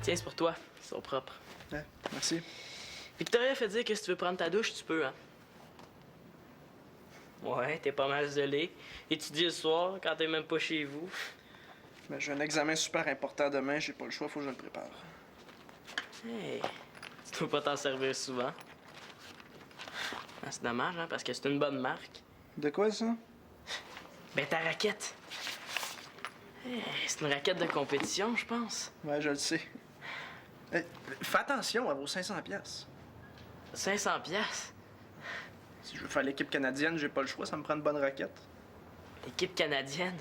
Tiens, c'est pour toi. Ils sont propres. Ouais, merci. Victoria fait dire que si tu veux prendre ta douche, tu peux, hein? Ouais, t'es pas mal isolé. Étudier le soir quand t'es même pas chez vous. Mais j'ai un examen super important demain, j'ai pas le choix, faut que je le prépare. Hey, tu peux pas t'en servir souvent. Ah, c'est dommage, hein, parce que c'est une bonne marque. De quoi ça? Ben, ta raquette. Hey, c'est une raquette de compétition, je pense. Ouais, je le sais. Hey, fais attention à vos 500$. 500 pièces. Si je veux faire l'équipe canadienne, j'ai pas le choix, ça me prend une bonne raquette. L'équipe canadienne.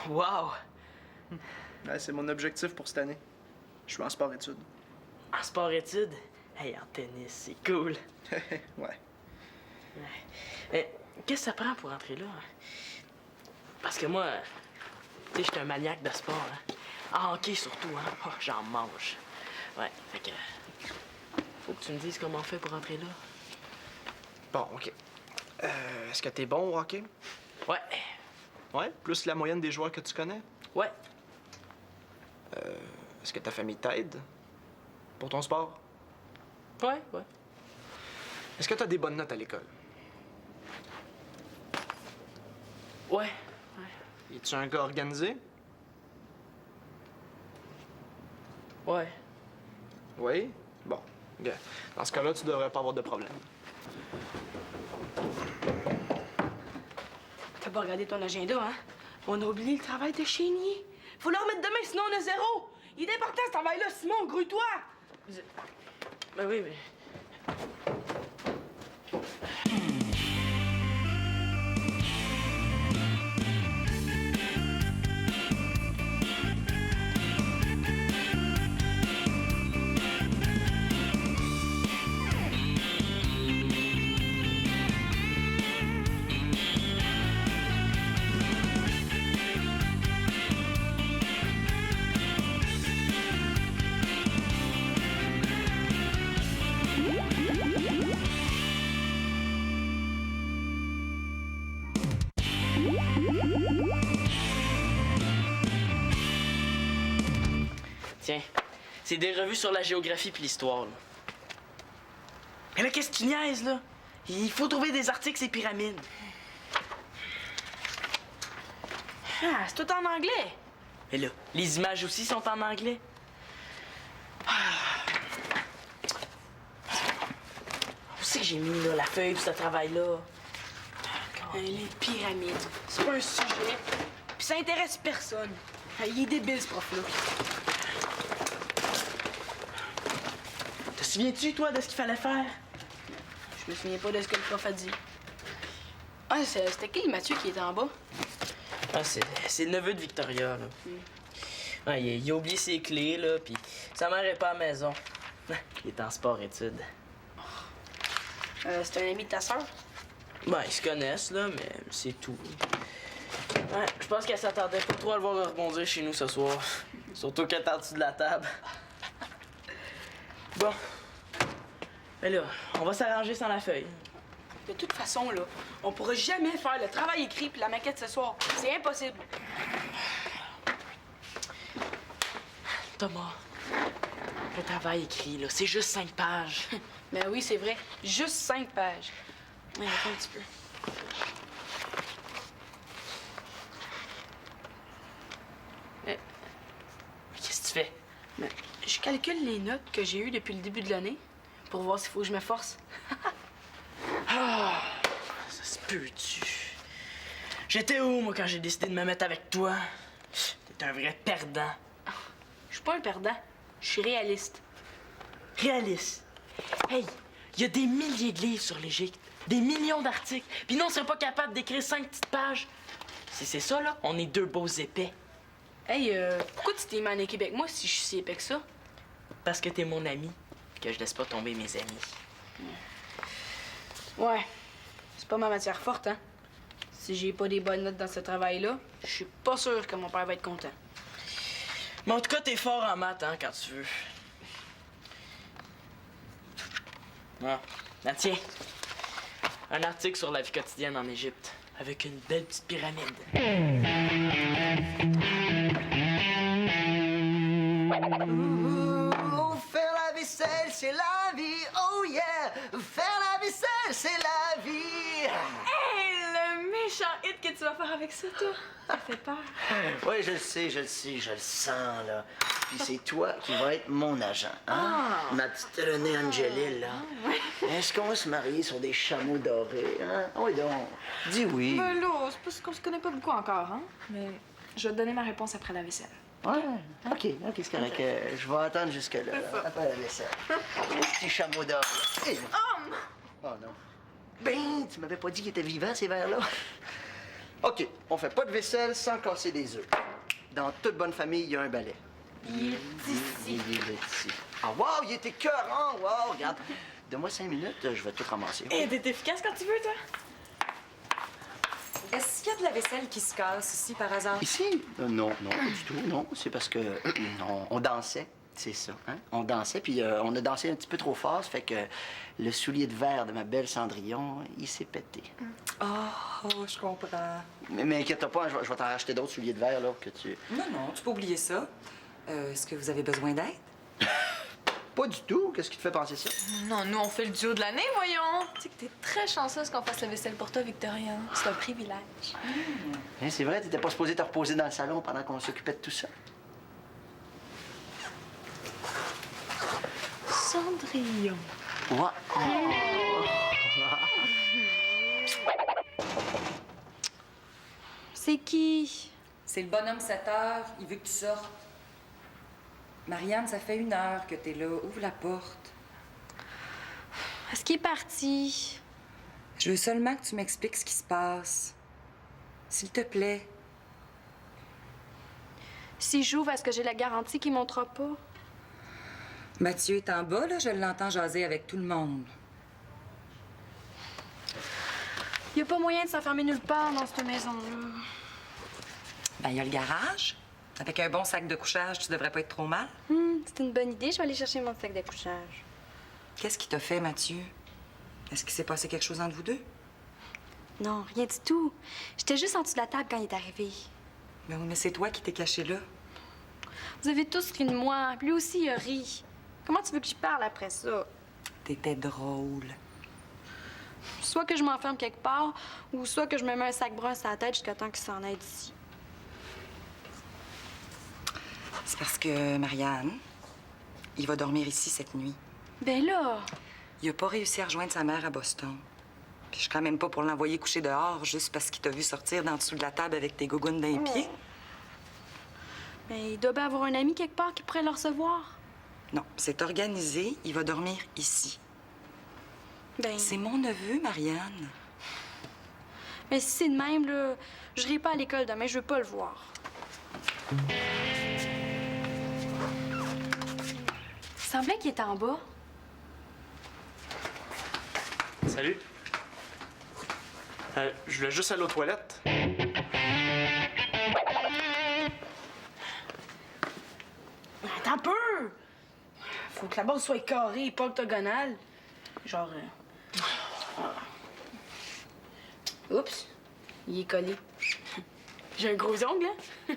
Wow! Ouais, c'est mon objectif pour cette année. Je suis en sport-études. En sport-études? Hey, en tennis, c'est cool. Ouais. Mais qu'est-ce que ça prend pour entrer là? Parce que moi, tu sais, je suis un maniaque de sport. Hein. En hockey surtout, hein. Oh, j'en mange. Ouais, fait que... Faut que tu me dises comment on fait pour entrer là. Bon, OK. Est-ce que t'es bon au hockey? Ouais. Ouais, plus la moyenne des joueurs que tu connais? Ouais. Est-ce que ta famille t'aide pour ton sport? Ouais. Est-ce que t'as des bonnes notes à l'école? Ouais. Es-tu un gars organisé? Ouais. Oui? Bon. Bien. Dans ce cas-là, tu devrais pas avoir de problème. T'as pas regardé ton agenda, hein? On a oublié le travail de chénier. Faut le remettre demain, sinon on a 0. Il est important, ce travail-là, Simon, grouille-toi! Ben oui, mais... Tiens, c'est des revues sur la géographie puis l'histoire, là. Mais là, qu'est-ce que tu niaises, là? Il faut trouver des articles sur les pyramides. Ah, c'est tout en anglais. Mais là, les images aussi sont en anglais. Où c'est que j'ai mis, là, la feuille pour ce travail-là? Les pyramides, c'est pas un sujet. Puis ça intéresse personne. Il est débile, ce prof-là. Te souviens-tu, toi, de ce qu'il fallait faire? Je me souviens pas de ce que le prof a dit. Ah, c'était qui, Mathieu, qui était en bas? Ah, c'est le neveu de Victoria, là. Ouais, il a oublié ses clés, là, puis sa mère est pas à la maison. Il est en sport-études. C'est un ami de ta sœur? Ben, ils se connaissent, là, mais c'est tout. Ouais, je pense qu'elle s'attendait pas trop à le voir rebondir chez nous ce soir. Surtout qu'elle est en dessous de la table. Bon. Mais là, on va s'arranger sans la feuille. De toute façon, là, on pourra jamais faire le travail écrit puis la maquette ce soir. C'est impossible. Thomas, le travail écrit, là, c'est juste 5 pages. Ben oui, c'est vrai. Juste 5 pages. Ouais, attends un petit peu. Qu'est-ce que tu fais? Ben, je calcule les notes que j'ai eues depuis le début de l'année pour voir s'il faut que je me force. Ah, ça se peut-tu? J'étais où, moi, quand j'ai décidé de me mettre avec toi? T'es un vrai perdant. Je suis pas un perdant. Je suis réaliste. Réaliste. Hey, il y a des milliers de livres sur l'Égypte, des millions d'articles, puis nous, on serait pas capable d'écrire 5 petites pages. Si c'est ça, là, on est 2 beaux épais. Hey, pourquoi tu t'es mis en équipe avec moi si je suis si épais que ça? Parce que t'es mon ami, puis que je laisse pas tomber mes amis. Ouais. C'est pas ma matière forte, hein? Si j'ai pas des bonnes notes dans ce travail-là, je suis pas sûr que mon père va être content. Mais en tout cas, t'es fort en maths, hein, quand tu veux. Ah, ben tiens. Un article sur la vie quotidienne en Égypte, avec une belle petite pyramide. Oh, faire la vaisselle, c'est la vie. Oh yeah! Faire la vaisselle, c'est la vie. Hey, le méchant hit que tu vas faire avec ça, toi. Ça fait peur. Oui, je le sais, je le sens, là. Puis c'est toi qui vas être mon agent, hein? Ma petite Renée Angelil, là. Est-ce qu'on va se marier sur des chameaux dorés, hein? Oui, donc. Dis oui. Ben là, c'est parce qu'on se connaît pas beaucoup encore, hein? Mais je vais te donner ma réponse après la vaisselle. Ouais, OK, c'est correct. Je vais attendre jusque-là, là, après la vaisselle. Les petits chameaux d'or, là. Hey. Oh non. Ben, tu m'avais pas dit qu'ils étaient vivants, ces verres-là. OK, on fait pas de vaisselle sans casser des œufs. Dans toute bonne famille, il y a un balai. Il est ici. Ah, wow, il était écœurant! Wow, regarde. Donne-moi 5 minutes, je vais tout ramasser. Et t'es efficace quand tu veux, toi? Est-ce qu'il y a de la vaisselle qui se casse ici, par hasard? Ici? Non, pas du tout, non. C'est parce que on dansait, c'est ça. Hein? On dansait, puis on a dansé un petit peu trop fort, ça fait que le soulier de verre de ma belle Cendrillon, il s'est pété. Oh, je comprends. Mais inquiète-toi pas, je vais t'en racheter d'autres souliers de verre, là, que tu... Non, tu peux oublier ça. Est-ce que vous avez besoin d'aide? Pas du tout. Qu'est-ce qui te fait penser ça? Non, nous, on fait le duo de l'année, voyons. Tu sais que t'es très chanceuse qu'on fasse la vaisselle pour toi, Victoria. C'est un privilège. Hein, c'est vrai, t'étais pas supposé te reposer dans le salon pendant qu'on s'occupait de tout ça. Cendrillon. Ouais. C'est qui? C'est le bonhomme 7 heures. Il veut que tu sortes. Marianne, ça fait 1 heure que t'es là. Ouvre la porte. Est-ce qu'il est parti? Je veux seulement que tu m'expliques ce qui se passe. S'il te plaît. Si j'ouvre, est-ce que j'ai la garantie qu'il montera pas? Mathieu est en bas, là. Je l'entends jaser avec tout le monde. Y a pas moyen de s'enfermer nulle part dans cette maison-là. Ben, il y a le garage. Avec un bon sac de couchage, tu devrais pas être trop mal. C'est une bonne idée. Je vais aller chercher mon sac de couchage. Qu'est-ce qui t'a fait, Mathieu? Est-ce qu'il s'est passé quelque chose entre vous deux? Non, rien du tout. J'étais juste en dessous de la table quand il est arrivé. Ben oui, mais c'est toi qui t'es caché là. Vous avez tous ri de moi. Lui aussi, il a ri. Comment tu veux que j'y parle après ça? T'étais drôle. Soit que je m'enferme quelque part, ou soit que je me mets un sac brun sur la tête jusqu'à temps qu'il s'en aille d'ici. C'est parce que Marianne, il va dormir ici cette nuit. Ben là, Il a pas réussi à rejoindre sa mère à Boston. Puis je suis quand même pas pour l'envoyer coucher dehors juste parce qu'il t'a vu sortir d'en dessous de la table avec tes gougounes dans les pieds. ben, il doit bien avoir un ami quelque part qui pourrait le recevoir. Non, c'est organisé. Il va dormir ici. Ben, C'est mon neveu, Marianne. mais si c'est de même, là, je n'irai pas à l'école demain, je veux pas le voir. Il semblait qu'il était en bas. Salut. Je voulais juste aller aux toilettes. Attends un peu! Faut que la base soit carrée et pas octogonale. Genre... Oups, il est collé. J'ai un gros ongle, hein?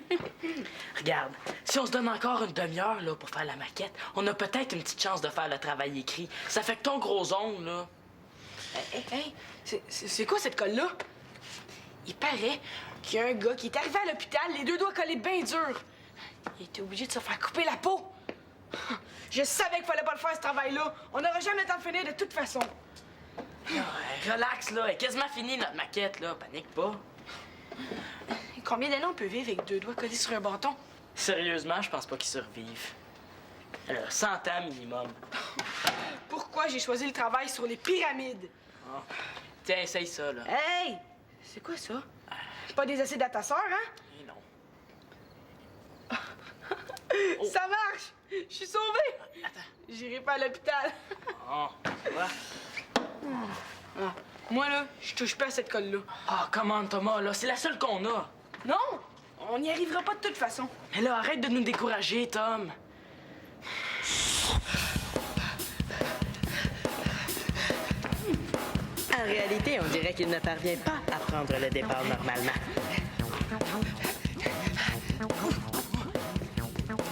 Regarde, si on se donne encore une demi-heure là, pour faire la maquette, on a peut-être une petite chance de faire le travail écrit. Ça fait que ton gros ongle, là... Hey, c'est quoi cette colle-là? Il paraît qu'il y a un gars qui est arrivé à l'hôpital, les 2 doigts collés bien durs. Il était obligé de se faire couper la peau. Je savais qu'il fallait pas le faire, ce travail-là. On n'aura jamais le temps de finir de toute façon. Ouais, relax, là. Elle est quasiment finie, notre maquette, là. Panique pas. Combien d'années on peut vivre avec 2 doigts collés sur un bâton? Sérieusement, je pense pas qu'ils survivent. Alors, 100 ans minimum. Pourquoi j'ai choisi le travail sur les pyramides? Ah. Tiens, essaye ça, là. Hey! C'est quoi ça? Pas des acides à ta sœur, hein? Eh non. Ça marche! Je suis sauvée! Attends. J'irai pas à l'hôpital. Oh, voilà. Ah, moi, là, je touche pas à cette colle-là. Ah, comment, Thomas, là? C'est la seule qu'on a. Non! On n'y arrivera pas de toute façon. Mais là, arrête de nous décourager, Tom. En réalité, on dirait qu'il ne parvient pas à prendre le départ normalement.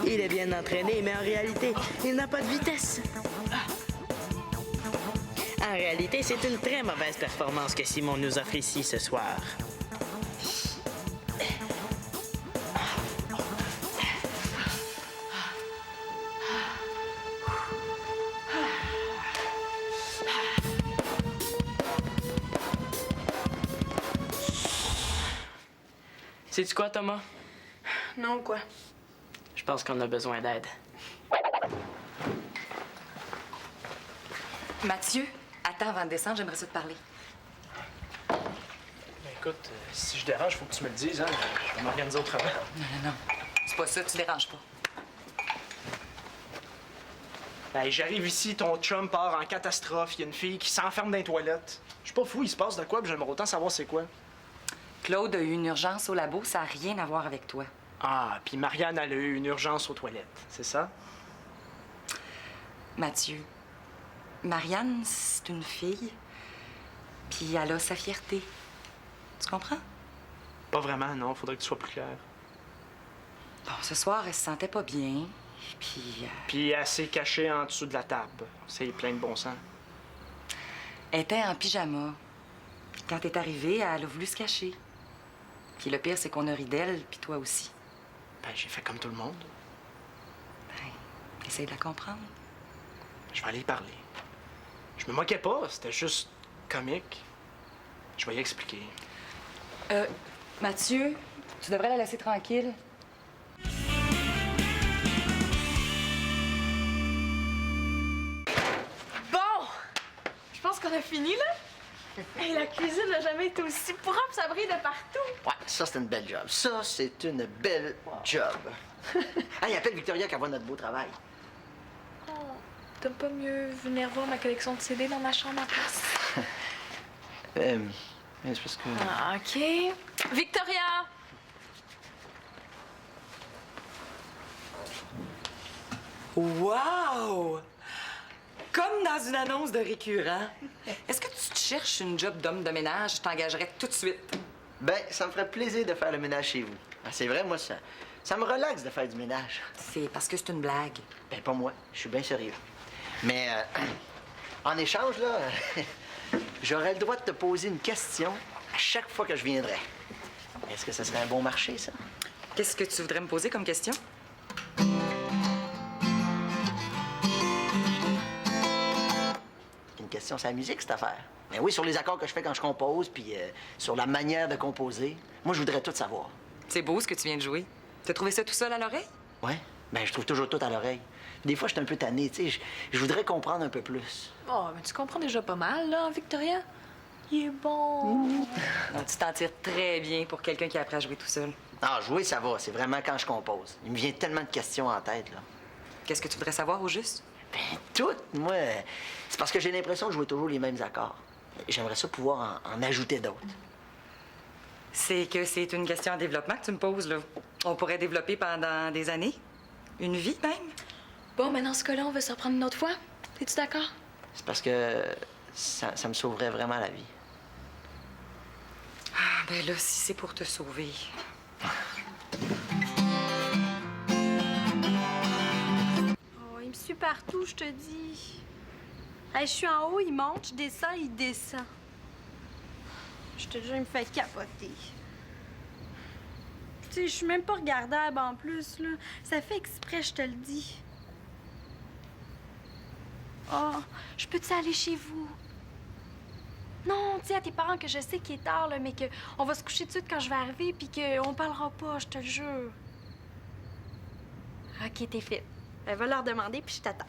Il est bien entraîné, mais en réalité, il n'a pas de vitesse. En réalité, c'est une très mauvaise performance que Simon nous offre ici ce soir. Sais-tu quoi, Thomas? Non, quoi? Je pense qu'on a besoin d'aide. Mathieu, attends avant de descendre, j'aimerais ça te parler. Ben écoute, si je dérange, faut que tu me le dises, hein. Je vais m'organiser autrement. Non. C'est pas ça, tu déranges pas. Ben, j'arrive ici, ton chum part en catastrophe. Il y a une fille qui s'enferme dans les toilettes. Je suis pas fou, il se passe de quoi, puis j'aimerais autant savoir c'est quoi. Claude a eu une urgence au labo, ça n'a rien à voir avec toi. Ah, puis Marianne, elle a eu une urgence aux toilettes, c'est ça? Mathieu, Marianne, c'est une fille, puis elle a sa fierté. Tu comprends? Pas vraiment, non. Faudrait que tu sois plus clair. Bon, ce soir, elle se sentait pas bien, puis... Puis elle s'est cachée en dessous de la table. C'est plein de bon sens. Elle était en pyjama. Quand t'es arrivée, elle a voulu se cacher. Puis le pire, c'est qu'on a ri d'elle, puis toi aussi. Ben, j'ai fait comme tout le monde. Ben, essaye de la comprendre. Je vais aller y parler. Je me moquais pas, c'était juste comique. Je vais y expliquer. Mathieu, tu devrais la laisser tranquille. Bon! Je pense qu'on a fini, là. Hey, la cuisine n'a jamais été aussi propre, ça brille de partout. Ouais, ça, c'est une belle job. Ça, c'est une belle job. Hey, appelle Victoria qu'elle voit notre beau travail. Oh, t'as pas mieux venir voir ma collection de CD dans ma chambre en place? C'est parce que... Ah, OK. Victoria! Wow! Comme dans une annonce de récurrent. Est-ce que tu te cherches une job d'homme de ménage? Je t'engagerais tout de suite. Ben, ça me ferait plaisir de faire le ménage chez vous. Ah, c'est vrai, moi, ça me relaxe de faire du ménage. C'est parce que c'est une blague. Ben, pas moi. Je suis bien sérieux. Mais, en échange, là, j'aurais le droit de te poser une question à chaque fois que je viendrais. Est-ce que ça serait un bon marché, ça? Qu'est-ce que tu voudrais me poser comme question? Une question sur la musique, cette affaire. Ben oui, sur les accords que je fais quand je compose, puis sur la manière de composer. Moi, je voudrais tout savoir. C'est beau ce que tu viens de jouer. T'as trouvé ça tout seul à l'oreille? Ouais? Ben, je trouve toujours tout à l'oreille. Des fois, je suis un peu tanné, tu sais. Je voudrais comprendre un peu plus. Oh, mais tu comprends déjà pas mal, là, Victoria? Il est bon. Non, tu t'en tires très bien pour quelqu'un qui a appris à jouer tout seul. Ah, jouer, ça va. C'est vraiment quand je compose. Il me vient tellement de questions en tête, là. Qu'est-ce que tu voudrais savoir au juste? Ben, tout, moi. C'est parce que j'ai l'impression de jouer toujours les mêmes accords. J'aimerais ça pouvoir en ajouter d'autres. C'est que c'est une question en développement que tu me poses, là. On pourrait développer pendant des années. Une vie, même. Bon, mais dans ce cas-là, on va se reprendre une autre fois. Es-tu d'accord? C'est parce que ça me sauverait vraiment la vie. Ah, ben là, si c'est pour te sauver. Oh, il me suit partout, je te dis. Hey, je suis en haut, il monte, je descends, il descend. Je te jure, il me fait capoter. Tu sais, je suis même pas regardable en plus, là. Ça fait exprès, je te le dis. Oh, je peux-tu aller chez vous? Non, dis à tes parents que je sais qu'il est tard, là, mais qu'on va se coucher tout de suite quand je vais arriver, puis qu'on parlera pas, je te le jure. OK, t'es fit. Ben, va leur demander, puis je t'attends.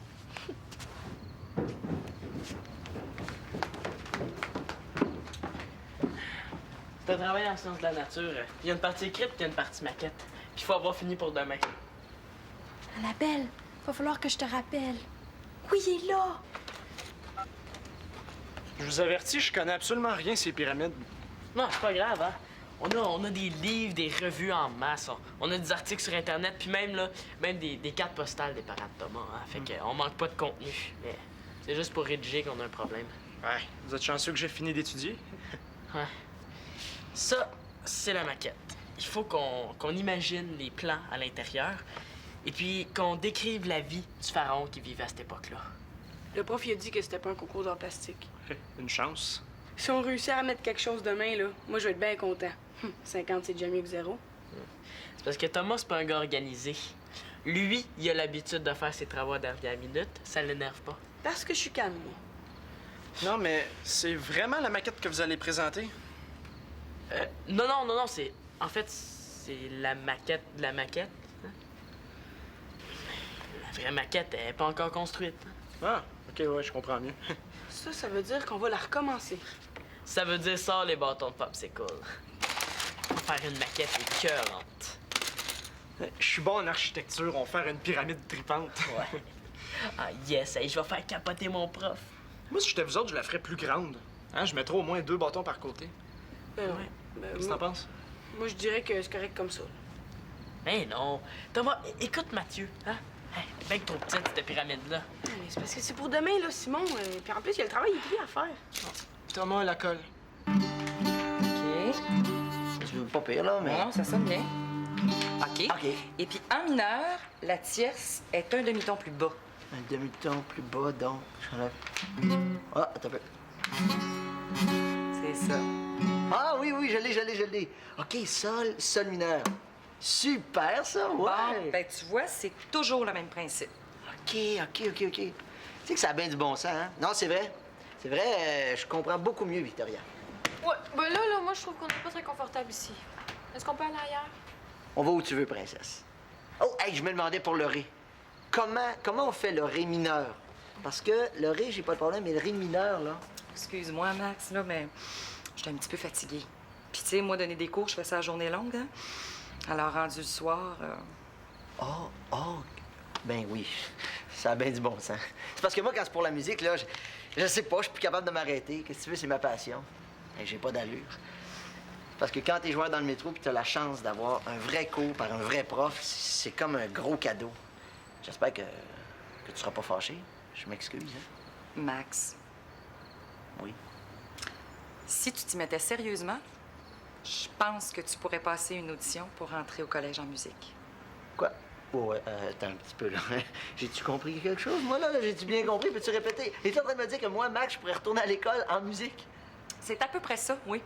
T'as travaillé en sciences de la nature. Il y a une partie écrite, puis il y a une partie maquette. Puis il faut avoir fini pour demain. Annabelle, va falloir que je te rappelle. Oui, il est là. Je vous avertis, je connais absolument rien ces pyramides. Non, c'est pas grave, hein. On a des livres, des revues en masse. On a des articles sur Internet, puis même, là, même des cartes postales des parents de Thomas. Hein. Fait qu'on manque pas de contenu. Mais c'est juste pour rédiger qu'on a un problème. Ouais, vous êtes chanceux que j'ai fini d'étudier. Ouais. Ça, c'est la maquette. Il faut qu'on imagine les plans à l'intérieur. Et puis qu'on décrive la vie du pharaon qui vivait à cette époque-là. Le prof, il a dit que c'était pas un concours d'art plastique. Une chance. Si on réussit à remettre quelque chose demain, là, moi, je vais être bien content. 50, c'est déjà mieux que 0. C'est parce que Thomas, c'est pas un gars organisé. Lui, il a l'habitude de faire ses travaux à dernière minute. Ça l'énerve pas. Parce que je suis calme, moi. Non, mais c'est vraiment la maquette que vous allez présenter? Non, c'est... En fait, c'est la maquette de la maquette. Hein? La vraie maquette, elle est pas encore construite. Ah, OK, ouais, je comprends mieux. Ça veut dire qu'on va la recommencer. Ça veut dire sors les bâtons de popsicle. On va faire une maquette écœurante. Je suis bon en architecture, on va faire une pyramide tripante. Ouais. Ah yes, hey, je vais faire capoter mon prof. Moi, si j'étais vous autres, je la ferais plus grande. Hein, je mettrais au moins 2 bâtons par côté. Ben, Ouais. Qu'est-ce que t'en penses? Moi, je dirais que c'est correct comme ça. Ben non. Thomas, écoute Mathieu, hein? Hey, ben trop petite, cette pyramide-là. Mais c'est parce que c'est pour demain, là, Simon. Puis en plus, il y a le travail écrit à faire. Thomas, la colle. OK. Tu veux pas pire, là, mais... Non, ça sonne bien. OK. OK. Et puis, en mineur, la tierce est un demi-ton plus bas. Un demi-ton plus bas, donc. J'enlève. Ah, attends un peu. C'est ça. Ah oui, je l'ai. OK, sol mineur. Super, ça, ouais. Bon, ben, tu vois, c'est toujours le même principe. OK. Tu sais que ça a bien du bon sens, hein? Non, c'est vrai. C'est vrai, je comprends beaucoup mieux, Victoria. Ouais, ben là, moi, je trouve qu'on n'est pas très confortable ici. Est-ce qu'on peut aller ailleurs? On va où tu veux, princesse. Oh, hey, je me demandais pour le ré. Comment on fait le ré mineur? Parce que le ré, j'ai pas de problème, mais le ré mineur, là... Excuse-moi, Max, là, mais j'étais un petit peu fatiguée. Puis, tu sais, moi, donner des cours, je fais ça à journée longue, hein? Alors, rendu le soir... Oh, ben oui, ça a bien du bon sens. C'est parce que moi, quand c'est pour la musique, là, je sais pas, je suis plus capable de m'arrêter. Qu'est-ce que tu veux, c'est ma passion. Et j'ai pas d'allure. Parce que quand t'es joueur dans le métro puis t'as la chance d'avoir un vrai cours par un vrai prof, c'est comme un gros cadeau. J'espère que tu seras pas fâché. Je m'excuse, hein. Max, Oui. si tu t'y mettais sérieusement, je pense que tu pourrais passer une audition pour rentrer au collège en musique. Quoi? Oh, ouais, attends un petit peu, là. J'ai-tu compris quelque chose, moi, là? J'ai-tu bien compris? Peux-tu répéter? Es-tu en train de me dire que moi, Max, je pourrais retourner à l'école en musique? C'est à peu près ça, oui.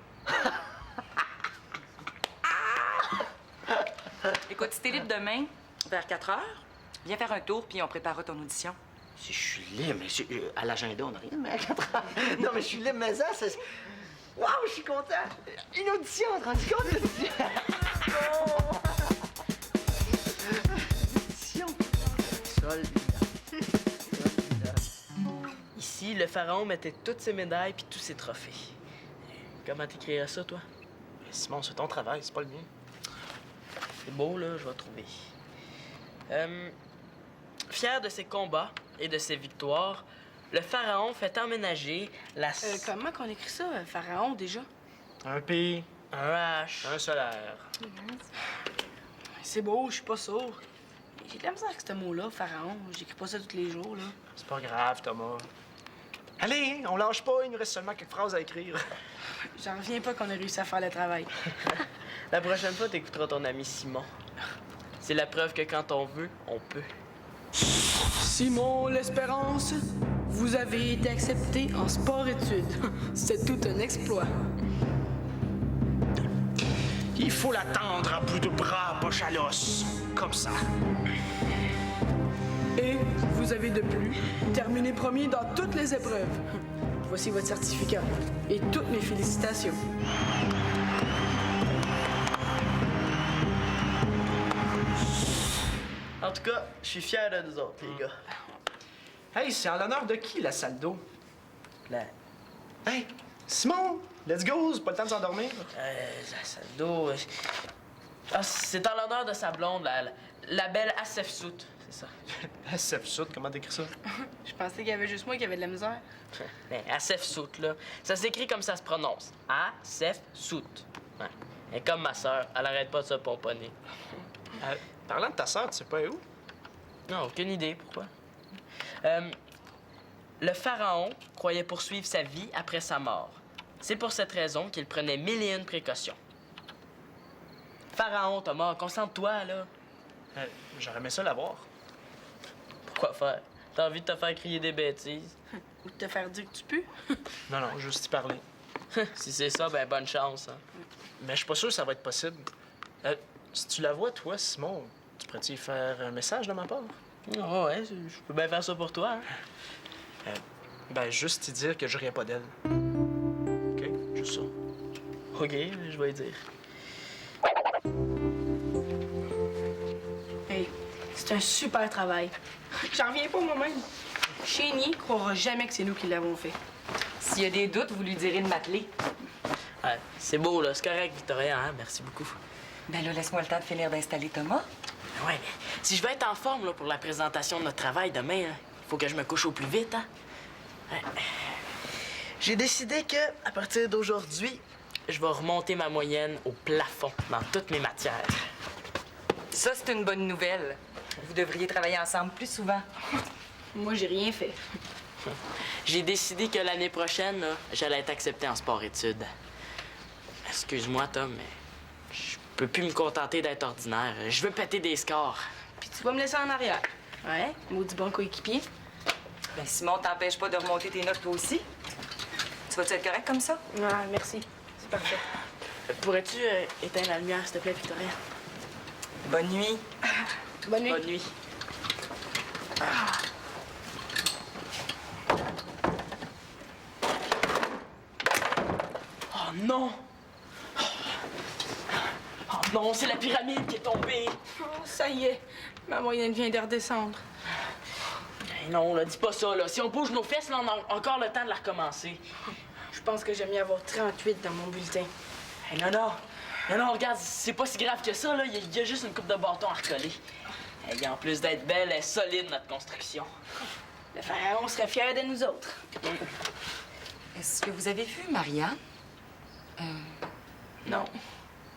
Écoute, si t'es libre demain, vers 4 heures, viens faire un tour, puis on préparera ton audition. Si je suis libre, mais à l'agenda, on n'a rien, mais à 4 heures. Non, mais je suis libre, mais ça, c'est... Waouh, je suis content! Une audition, on te rend compte? Audition! Sol mineur. Ici, le pharaon mettait toutes ses médailles puis tous ses trophées. Comment t'écrirais ça, toi? Simon, c'est ton travail, c'est pas le mien. C'est beau, là, je vais trouver. Fier de ses combats et de ses victoires, le pharaon fait emménager la... Comment qu'on écrit ça, pharaon, déjà? Un P, Un H. un solaire. C'est beau, je suis pas sourd. J'ai de la misère avec ce mot-là, pharaon. J'écris pas ça tous les jours, là. C'est pas grave, Thomas. Allez, on lâche pas, il nous reste seulement quelques phrases à écrire. J'en reviens pas qu'on ait réussi à faire le travail. La prochaine fois, t'écouteras ton ami Simon. C'est la preuve que quand on veut, on peut. Simon l'Espérance, vous avez été accepté en sport-études. C'est tout un exploit. Il faut l'attendre à bout de bras, poche à l'os. Comme ça. Et vous avez de plus terminé premier dans toutes les épreuves. Voici votre certificat et toutes mes félicitations. En tout cas, je suis fier de nous autres, les gars. Hey, c'est en l'honneur de qui, la salle d'eau? La Hey, Simon, let's go, c'est pas le temps de s'endormir. la salle d'eau... Ah, c'est en l'honneur de sa blonde, la belle Asef Sout, c'est ça. SF Sout, comment t'écris ça? Je pensais qu'il y avait juste moi qui avait de la misère. Ben, Asef Sout, là. Ça s'écrit comme ça se prononce. Asef Sout. Ouais. Et comme ma sœur, elle arrête pas de se pomponner. Parlant de ta sœur, tu sais pas où? Non, aucune idée. Pourquoi? Le pharaon croyait poursuivre sa vie après sa mort. C'est pour cette raison qu'il prenait 1001 précautions. Pharaon, Thomas, concentre-toi, là. J'aurais aimé ça l'avoir. Pourquoi faire? T'as envie de te faire crier des bêtises? Ou de te faire dire que tu pues. Non, non, juste y parler. Si c'est ça, ben bonne chance. Hein. Mais je suis pas sûr que ça va être possible. Si tu la vois, toi, Simon, tu pourrais-tu y faire un message de ma part? Ah ouais, je peux bien faire ça pour toi. Hein? Ben, juste y dire que je riais pas d'elle. OK? Juste ça. OK, je vais y dire. Hey, c'est un super travail. J'en reviens pas moi-même. Chénie croira jamais que c'est nous qui l'avons fait. S'il y a des doutes, vous lui direz de m'appeler. Ouais, c'est beau, là. C'est correct, Victoria. Hein? Merci beaucoup. Ben là, laisse-moi le temps de finir d'installer Thomas. Ouais, mais si je veux être en forme là, pour la présentation de notre travail demain, il faut que je me couche au plus vite. Hein? Ouais. J'ai décidé que, à partir d'aujourd'hui, je vais remonter ma moyenne au plafond dans toutes mes matières. Ça, c'est une bonne nouvelle. Vous devriez travailler ensemble plus souvent. Moi, j'ai rien fait. J'ai décidé que l'année prochaine, là, j'allais être accepté en sport-études. Excuse-moi, Tom, mais je peux plus me contenter d'être ordinaire. Je veux péter des scores. Puis tu vas me laisser en arrière. Ouais, maudit bon coéquipier. Ben, Simon t'empêche pas de remonter tes notes toi aussi. Tu vas-tu être correct comme ça? Ah, merci. C'est parfait. Pourrais-tu éteindre la lumière, s'il te plaît, Victoria? Bonne nuit. Bonne nuit. Bonne nuit. Oh non! Oh non, c'est la pyramide qui est tombée! Oh, ça y est. Ma moyenne vient de redescendre. Hey, non, là, dis pas ça, là. Si on bouge nos fesses, là, on a encore le temps de la recommencer. Je pense que j'aime mieux avoir 38 dans mon bulletin. Hey, non, regarde, c'est pas si grave que ça, là. Il y a juste une coupe de bâton à recoller. Hey, en plus d'être belle, elle est solide, notre construction. Le pharaon serait fier de nous autres. Est-ce que vous avez vu Marianne? Non.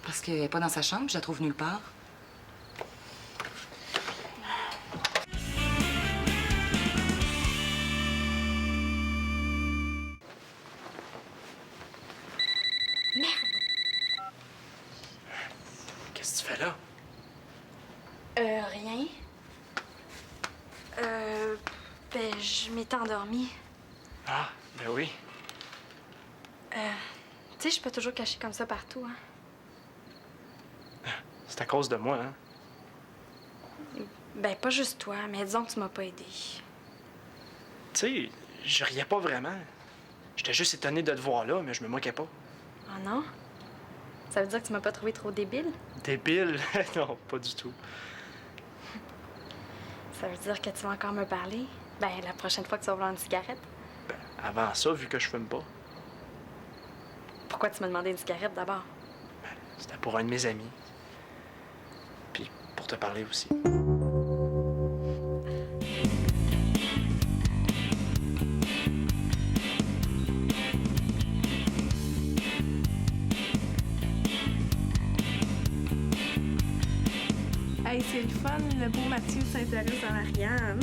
Parce qu'elle n'est pas dans sa chambre, je la trouve nulle part. Merde! Qu'est-ce que tu fais là? Rien. Ben, je m'étais endormie. Ah, ben oui. Tu sais, je suis pas toujours cachée comme ça partout, hein. C'est à cause de moi, hein? Ben, pas juste toi, mais disons que tu m'as pas aidé. Tu sais, je riais pas vraiment. J'étais juste étonné de te voir là, mais je me moquais pas. Oh non? Ça veut dire que tu m'as pas trouvé trop débile? Débile? Non, pas du tout. Ça veut dire que tu vas encore me parler? Ben, la prochaine fois que tu vas vouloir une cigarette. Ben, avant ça, vu que je fume pas, Pourquoi tu m'as demandé une cigarette d'abord? c'était pour un de mes amis. Puis pour te parler aussi. Hey, c'est le fun. Le beau Mathieu s'intéresse à Marianne.